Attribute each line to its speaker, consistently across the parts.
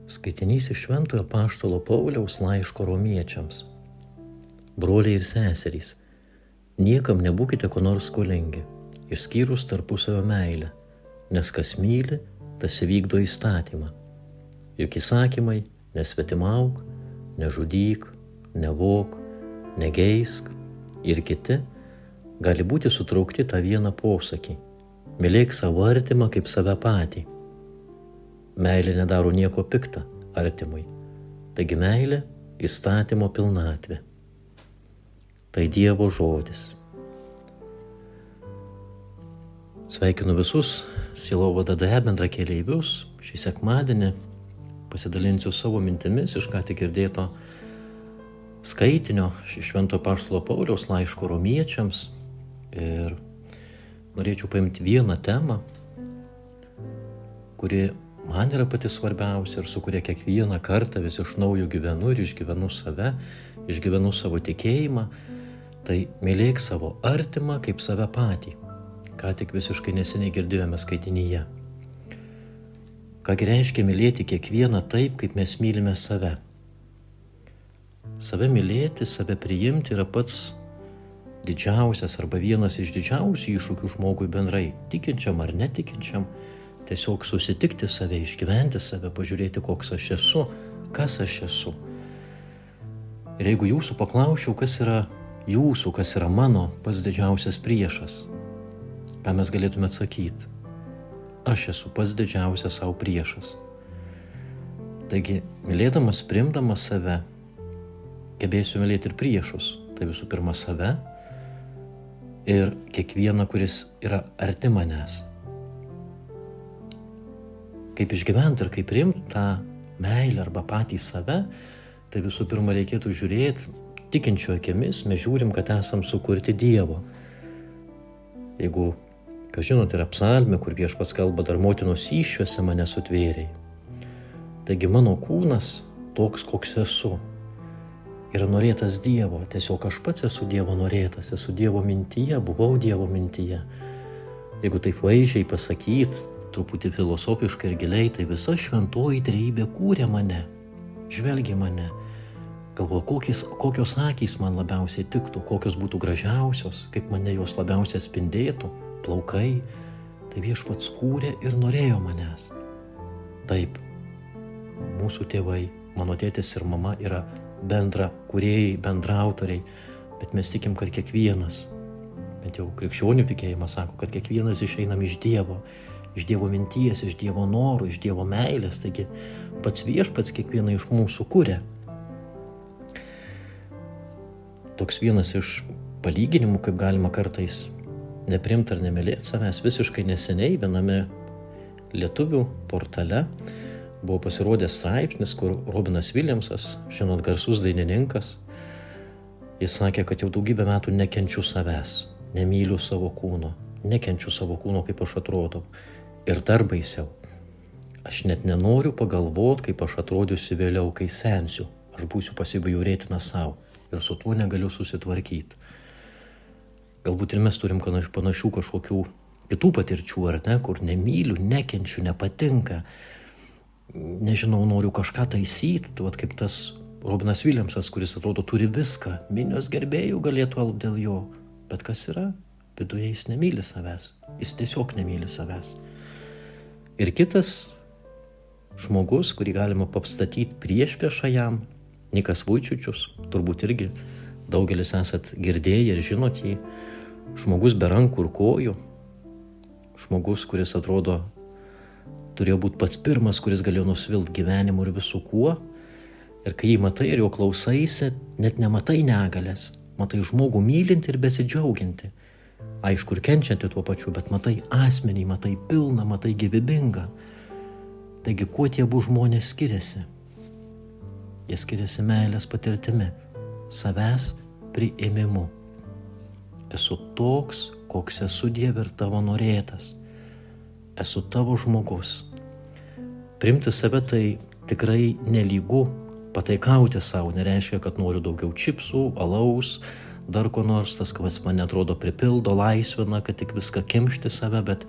Speaker 1: Skaitinys iš Šventojo Apaštalo Pauliaus laiško Romiečiams. Broliai ir seserys, niekam nebūkite ko nors skolingi, išskyrus tarpusavio meilę, nes kas myli, tas įvykdo įstatymą. Juk įsakymai nesvetimauk, nežudyk, nevok, negeisk ir kiti gali būti sutraukti tą vieną posakį: mylėk savo artimą kaip save patį. Meilė nedaro nieko pikta artimui, taigi meilė įstatymo pilnatvė. Tai Dievo žodis. Sveikinu visus sielovada DE bendrakeleivius. Šį sekmadienį pasidalinsiu savo mintimis iš ką tik girdėto skaitinio iš Šventojo Apaštalo Pauliaus laiško Romiečiams. Ir norėčiau paimti vieną temą, kuri man yra pati svarbiausia ir su kuria kiekvieną kartą vis iš naujo gyvenu ir išgyvenu save, išgyvenu savo tikėjimą. Tai mylėk savo artimą kaip save patį. Ką tik visiškai neseniai girdėjome skaitinyje. Kągi reiškia mylėti kiekvieną taip, kaip mes mylime save. Save mylėti, save priimti yra pats didžiausias arba vienas iš didžiausių iššūkių žmogui bendrai, tikinčiam ar netikinčiam. Tiesiog susitikti save, išgyventi save, pažiūrėti, koks aš esu, kas aš esu. Ir jeigu jūsų paklausčiau, kas yra jūsų, kas yra mano pats didžiausias priešas, ką mes galėtume atsakyti? Aš esu pats didžiausias savo priešas. Taigi, mylėdamas, priimdamas save, gebėsiu mylėti ir priešus. Tai visų pirma save ir kiekvieną, kuris yra arti manęs. Kaip išgyventi ir kaip priimti tą meilę arba patį save, tai visų pirma reikėtų žiūrėti tikinčio akimis. Mes žiūrim, kad esam sukurti Dievo. Jeigu, kas žinot, yra psalmė, kur Viešpats kalba, dar motinos įsčiose mane sutvėrei. Taigi mano kūnas toks, koks esu, yra norėtas Dievo. Tiesiog aš pats esu Dievo norėtas, esu Dievo mintyje, buvau Dievo mintyje. Jeigu taip vaizdžiai pasakyti, truputį filosofiškai ir giliai, tai visa šventoji trejybė kūrė mane, žvelgė mane, galvoja, kokios akys man labiausiai tiktų, kokios būtų gražiausios, kaip mane jos labiausiai spindėtų, plaukai. Tai Viešpats kūrė ir norėjo manęs. Taip, mūsų tėvai, mano tėtis ir mama yra bendra kūrėjai, bendraautoriai, bet mes tikim, kad kiekvienas, bent jau krikščionių tikėjimas sako, kad kiekvienas išeinam iš Dievo minties, iš Dievo norų, iš Dievo meilės. Taigi pats Viešpats kiekvieną iš mūsų kuria. Toks vienas iš palyginimų, kaip galima kartais neprimti ar nemylėti savęs. Visiškai neseniai viename lietuvių portale buvo pasirodęs straipsnis, kur Robinas Viljamsas, žinot, garsus dainininkas, jis sakė, kad jau daugybę metų nekenčiu savęs, nemyliu savo kūno, nekenčiu savo kūno, kaip aš atrodau. Ir dar baisiau, aš net nenoriu pagalvoti, kaip aš atrodysiu vėliau, kai sensiu. Aš būsiu pasibjaurėtina savo ir su tuo negaliu susitvarkyti. Galbūt ir mes turim panašių kažkokių kitų patirčių, ar ne, kur nemyliu, nekenčiu, nepatinka. Nežinau, noriu kažką taisyti, vat kaip tas Robinas Viljamsas, kuris atrodo turi viską, minios gerbėjų galėtų alpti dėl jo. Bet kas yra? Viduje jis nemyli savęs, jis tiesiog nemyli savęs. Ir kitas žmogus, kurį galima pastatyti priešpriešą jam, Nikas Vujčičius, turbūt irgi daugelis esat girdėję ir žinot jį. Žmogus be rankų ir kojų, žmogus, kuris atrodo turėjo būti pats pirmas, kuris galėjo nusivilt gyvenimu ir visu kuo. Ir kai jį matai ir jo klausaisi, net nematai negalės, matai žmogų mylinti ir besidžiauginti. Aišku, ir kenčianti tuo pačiu, bet matai asmenį, matai pilną, matai gyvybingą. Taigi, kuo tie abu žmonės skiriasi? Jie skiriasi meilės patirtimi, savęs priėmimu. Esu toks, koks esu, Dieve, ir tavo norėtas. Esu tavo žmogus. Priimti save tai tikrai nelygu pataikauti savo. Nereiškia, kad noriu daugiau čipsų, alaus, dar ko nors, tas, kas man atrodo pripildo, laisvina, kad tik viską kimšti save, bet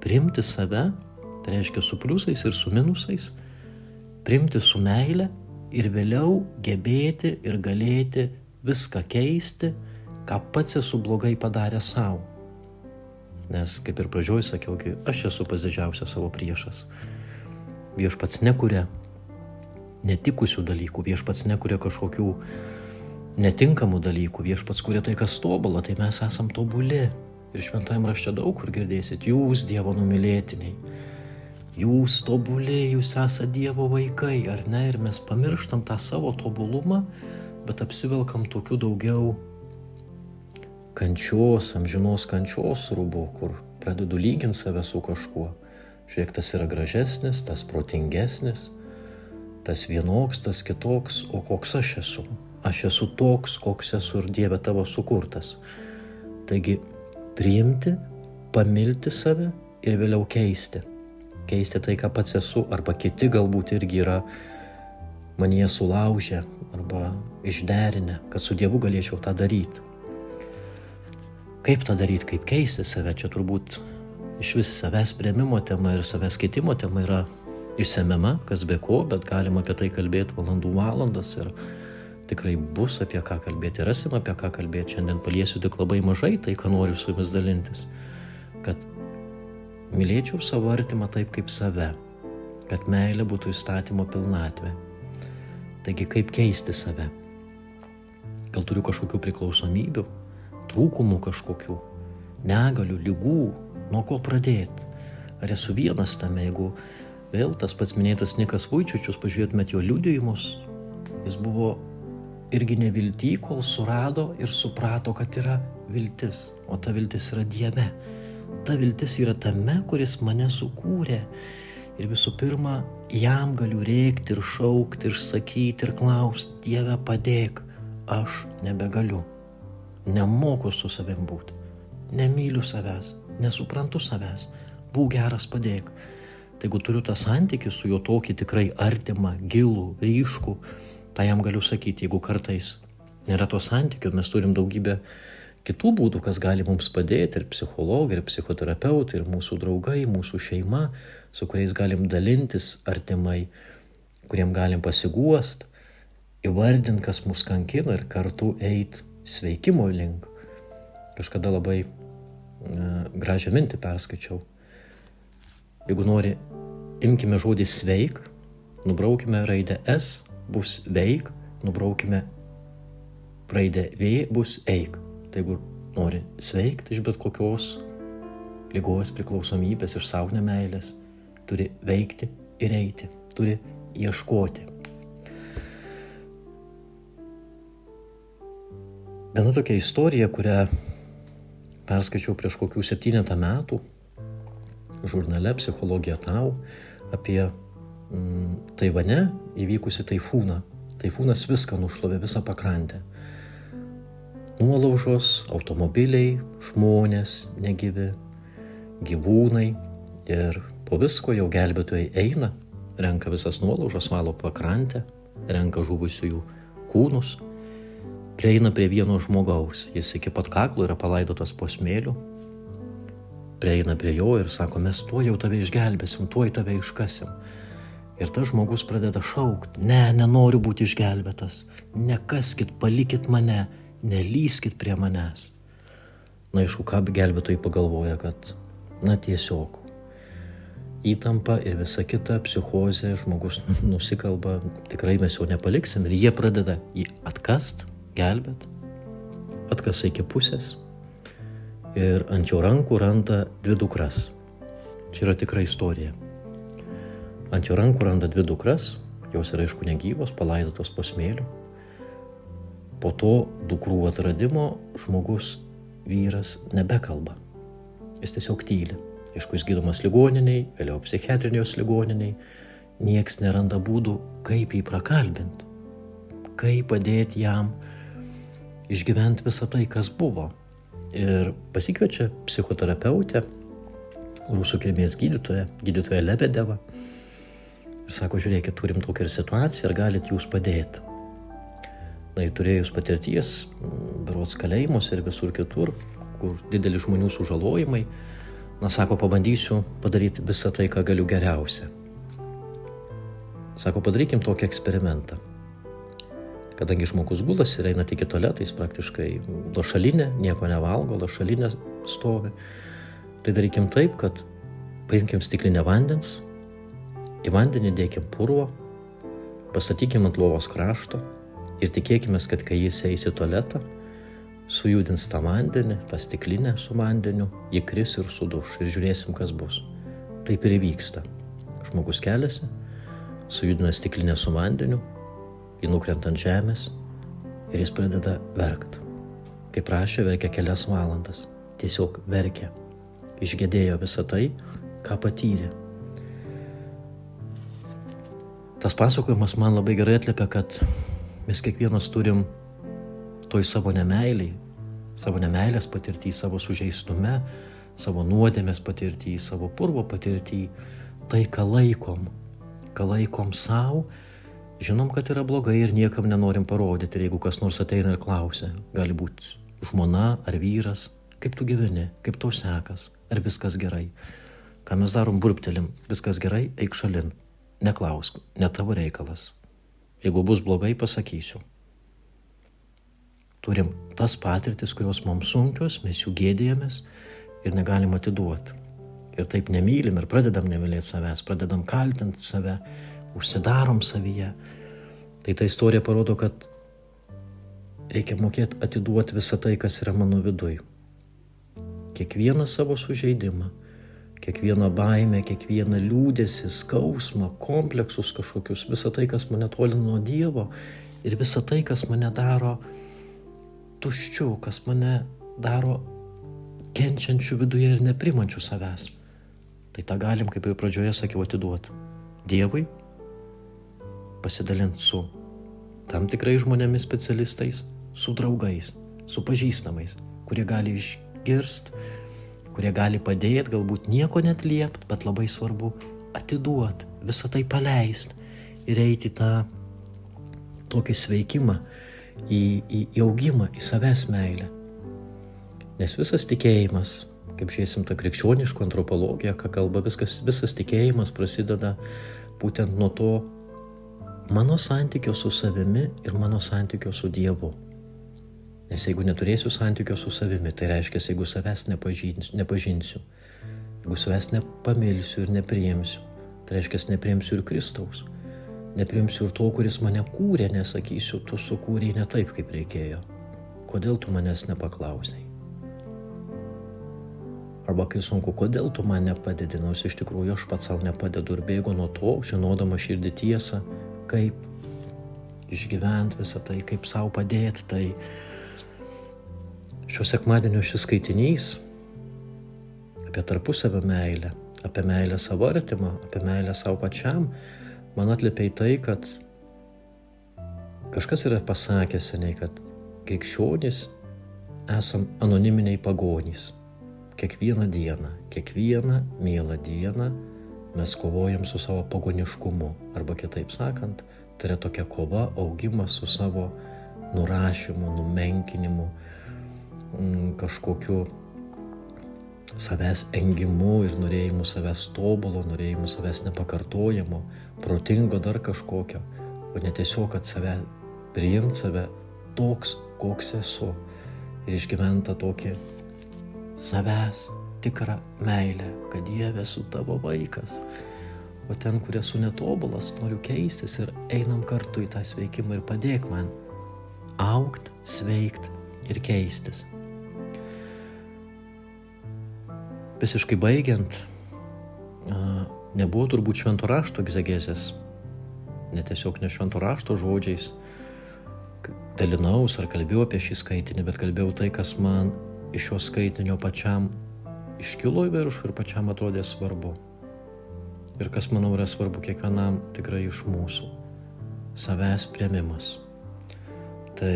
Speaker 1: priimti save, tai reiškia su pliusais ir su minusais, priimti su meile ir vėliau gebėti ir galėti viską keisti, ką pats esu blogai padaręs savo. Nes, kaip ir pradžioj sakiau, aš esu pats didžiausias savo priešas. Viešpats nekuria netikusių dalykų, viešpats nekuria kažkokių netinkamų dalykų, viešpats kuria tai, kas tobula, tai mes esam tobuli. Ir šventajame rašte daug kur girdėsit, jūs Dievo numylėtiniai, jūs tobuli, jūs esate Dievo vaikai, ar ne? Ir mes pamirštam tą savo tobulumą, bet apsivelkam tokiu daugiau kančios, amžinos kančios rūbu, kur pradedu lyginti save su kažkuo. Žiūrėk, tas yra gražesnis, tas protingesnis, tas vienoks, tas kitoks, o koks aš esu? Aš esu toks, koks esu ir Dieve tavo sukurtas. Taigi, priimti, pamilti save ir vėliau keisti. Keisti tai, ką pats esu, arba kiti galbūt irgi yra manyje sulaužę arba išderinę, kad su Dievu galėčiau tą daryti. Kaip tą daryti, kaip keisti save? Čia turbūt iš vis savęs priėmimo tema ir savęs keitimo tema yra išsemiama, kas be ko, bet galima apie tai kalbėti valandas ir tikrai bus apie ką kalbėti, rasim apie ką kalbėti. Šiandien paliesiu tik labai mažai tai, ką noriu su jumis dalintis. Kad mylėčiau savo artimą taip kaip save, kad meilė būtų įstatymo pilnatvė. Taigi kaip keisti save? Gal turiu kažkokių priklausomybių, trūkumų kažkokių, negalių, lygų, nuo ko pradėti? Ar esu vienas tame? Jeigu vėl tas pats minėtas Nikas Vujčičius, pažiūrėtumėt jo liudijimus, jis buvo irgi nevilty, kol surado ir suprato, kad yra viltis. O ta viltis yra Dieve. Ta viltis yra tame, kuris mane sukūrė. Ir visų pirma, jam galiu rėkti ir šaukti ir sakyti ir klausti, Dieve padėk, aš nebegaliu. Nemoku su savim būti. Nemyliu savęs, nesuprantu savęs. Būk geras, padėk. Tai jeigu turiu tą santykį su juo tokį tikrai artimą, gilų, ryškų, tai jam galiu sakyti, jeigu kartais nėra to santykio, mes turim daugybę kitų būdų, kas gali mums padėti, ir psichologai, ir psichoterapeutai, ir mūsų draugai, mūsų šeima, su kuriais galim dalintis artimai, kuriem galim pasiguost, įvardinti, kas mus kankina ir kartu eit sveikimo link. Kažkada labai gražią mintį perskaičiau. Jeigu nori, imkime žodį sveik, nubraukime raidę S, bus veik, nubraukime raidę V, bus eik. Tai jeigu nori sveikti iš bet kokios ligos, priklausomybės, iš sau nemeilės, turi veikti ir eiti, turi ieškoti. Viena tokia istorija, kurią perskaičiau prieš kokių 7 metų žurnale Psichologija tau, apie Taivane įvykusi taifūną. Taifūnas viską nušlovė, visą pakrantę. Nuolaužos, automobiliai, žmonės negyvi, gyvūnai. Ir po visko jau gelbėtojai eina, renka visas nuolaužas, valo pakrantę, renka žuvusiųjų kūnus. Prieina prie vieno žmogaus, jis iki pat kaklo yra palaidotas po smėliu. Prieina prie jo ir sako, mes tuoj jau tave išgelbėsim, tuoj tave iškasim. Ir tas žmogus pradeda šaukti, nenoriu būti išgelbėtas, nekaskit, palikit mane, nelyskit prie manęs. Na, aišku, ką gelbėtojai pagalvoja, kad, tiesiog, įtampa ir visa kita, psichozė, žmogus nusikalba, tikrai mes jo nepaliksim. Ir jie pradeda jį atkast, gelbėt, atkasa iki pusės ir ant jo rankų randa 2 dukras. Čia yra tikra istorija. Ant jo rankų randa 2 dukras, jos yra aišku negyvos, palaidotos po smėliu. Po to dukrų atradimo žmogus, vyras, nebekalba. Jis tiesiog tyli. Aišku, jis gydomas ligoniniai, vėliau psichiatrinijos ligoniniai. Nieks neranda būdų, kaip jį prakalbinti. Kaip padėti jam išgyventi visą tai, kas buvo. Ir pasikviečia psichoterapeutę, rusų kilmės gydytoją Lebedevą. Ir sako, žiūrėkit, turim tokią situaciją, ar galit jūs padėti. Na, turėjus patirties, berods kalėjimuose ir visur kitur, kur dideli žmonių sužalojimai, sako, pabandysiu padaryti visą tai, ką galiu geriausia. Sako, padarykim tokį eksperimentą. Kadangi žmogus gulasi ir eina tik į tualetą, jis praktiškai lašalinę, nieko nevalgo, lašalinė stovi. Tai darykim taip, kad paimkim stiklinę vandens, į vandenį dėkim purvo, pastatykim ant lovos krašto ir tikėkime, kad kai jis eis į tualetą, sujudins tą vandenį, tą stiklinę su vandeniu, jį kris ir suduš ir žiūrėsim, kas bus. Taip ir įvyksta. Žmogus keliasi, sujudina stiklinę su vandeniu, jį nukrenta ant žemės ir jis pradeda verkt. Kaip prašė, verkia kelias valandas. Tiesiog verkia. Išgėdėjo visą tai, ką patyrė. Tas pasakojimas man labai gerai atliepia, kad mes kiekvienas turim toj savo nemeilės patirtį, savo sužeistume, savo nuodėmės patirtį, savo purvo patirtį, tai, ką laikom savo, žinom, kad yra blogai ir niekam nenorim parodyti. Ir jeigu kas nors ateina ir klausia, gali būti žmona ar vyras, kaip tu gyveni, kaip tau sekas, ar viskas gerai. Ką mes darom, burptelim, viskas gerai, eik šalin, neklausk, ne tavo reikalas. Jeigu bus blogai, pasakysiu. Turim tas patirtis, kurios mums sunkios, mes jų gėdėjamės ir negalim atiduoti. Ir taip nemylim ir pradedam nemylėti savęs, pradedam kaltinti save, užsidarom savyje. Tai ta istorija parodo, kad reikia mokėti atiduoti visą tai, kas yra mano viduj. Kiekvieną savo sužeidimą, kiekvieną baimę, kiekvieną liūdesį, skausmą, kompleksus kažkokius, visą tai, kas mane tolina nuo Dievo ir visą tai, kas mane daro tuščiu, kas mane daro kenčiančių viduje ir neprimančių savęs. Tai tą galim, kaip ir pradžioje sakiau, atiduoti Dievui, pasidalinti su tam tikrai žmonėmis specialistais, su draugais, su pažįstamais, kurie gali išgirsti, kurie gali padėti, galbūt nieko net liept, bet labai svarbu atiduoti, visą tai paleisti ir eiti tą tokį sveikimą, į augimą, į savęs meilę. Nes visas tikėjimas, kaip žiūrėsim tą krikščionišką antropologiją, ką kalba, visas tikėjimas prasideda būtent nuo to mano santykio su savimi ir mano santykio su Dievu. Nes jeigu neturėsiu santykio su savimi, tai reiškia, jeigu savęs nepažinsiu, jeigu savęs nepamilsiu ir nepriimsiu, tai reiškia, nepriimsiu ir Kristaus, nepriimsiu ir to, kuris mane kūrė, nesakysiu, tu sukūrei ne taip, kaip reikėjo. Kodėl tu manęs nepaklausai? Arba kai sunku, kodėl tu man nepadedi, nors iš tikrųjų aš pats savo nepadedu ir bėgu nuo to, žinodama širdį tiesą, kaip išgyventi visą tai, kaip savo padėti. Tai šio sekmadienio šis skaitinys apie tarpusavio meilę, apie meilę savo artimą, apie meilę savo pačiam, man atliepia į tai, kad kažkas yra pasakęs seniai, kad krikščionys esam anoniminiai pagonys. Kiekvieną dieną, kiekvieną mielą dieną mes kovojam su savo pagoniškumu. Arba kitaip sakant, tai yra tokia kova, augimas su savo nurašymu, numenkinimu, kažkokiu savęs engimu ir norėjimu savęs tobulo, norėjimu savęs nepakartojamo, protingo dar kažkokio, o ne tiesiog, kad save priimt save toks, koks esu ir išgyventa tokį savęs tikrą meilę, kad Dieve esu tavo vaikas, o ten, kur esu netobulas, noriu keistis ir einam kartu į tą sveikimą ir padėk man augt, sveikt ir keistis. Visiškai baigiant, nebuvo turbūt švento rašto egzegezės, ne tiesiog ne švento rašto žodžiais dalinaus ar kalbėjau apie šį skaitinį, bet kalbėjau tai, kas man iš šio skaitinio pačiam iškilo į viršų ir pačiam atrodė svarbu. Ir kas, manau, yra svarbu kiekvienam tikrai iš mūsų. Savęs priėmimas. Tai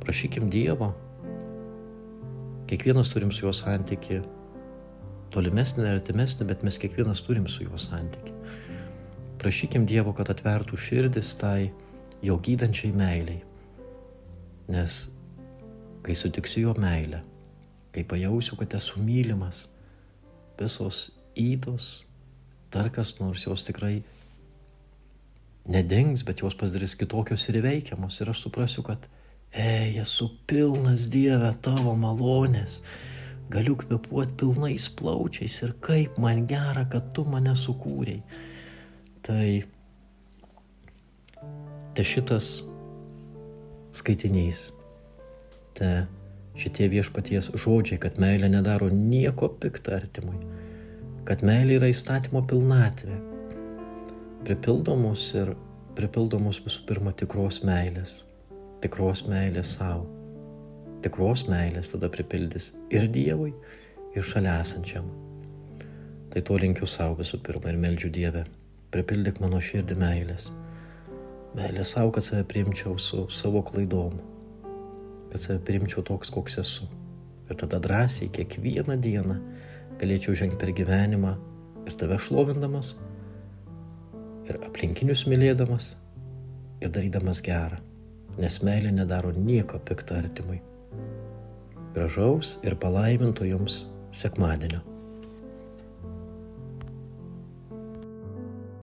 Speaker 1: prašykim Dievo. Kiekvienas turim su juo santykį. Tolimesnį ir artimesnį, bet mes kiekvienas turim su juo santykį. Prašykim Dievo, kad atvertų širdis tai jo gydančiai meiliai. Nes kai sutiksiu jo meilę, kai pajausiu, kad esu mylimas, visos ydos, dar kas nors jos tikrai nedings, bet jos pasidarys kitokios ir įveikiamos. Ir aš suprasiu, kad esu pilnas Dieve tavo malonės, galiu kvėpuoti pilnais plaučiais ir kaip man gera, kad tu mane sukūrei. Tai šitas skaitinys, šitie viešpaties žodžiai, kad meilė nedaro nieko pikta artimui, kad meilė yra įstatymo pilnatvė, pripildomos visų pirma tikros meilės savo. Tikros meilės tada pripildys ir Dievui, ir šalia esančiam. Tai to linkiu savo visų pirma ir meldžiu Dieve, pripildyk mano širdį meilės. Meilė savo, kad save priimčiau su savo klaidom, kad save priimčiau toks, koks esu. Ir tada drąsiai kiekvieną dieną galėčiau žengti per gyvenimą ir tave šlovindamas, ir aplinkinius mylėdamas, ir darydamas gerą. Nes meilė nedaro nieko pikta artimui. Gražaus ir palaiminto jums sekmadienio.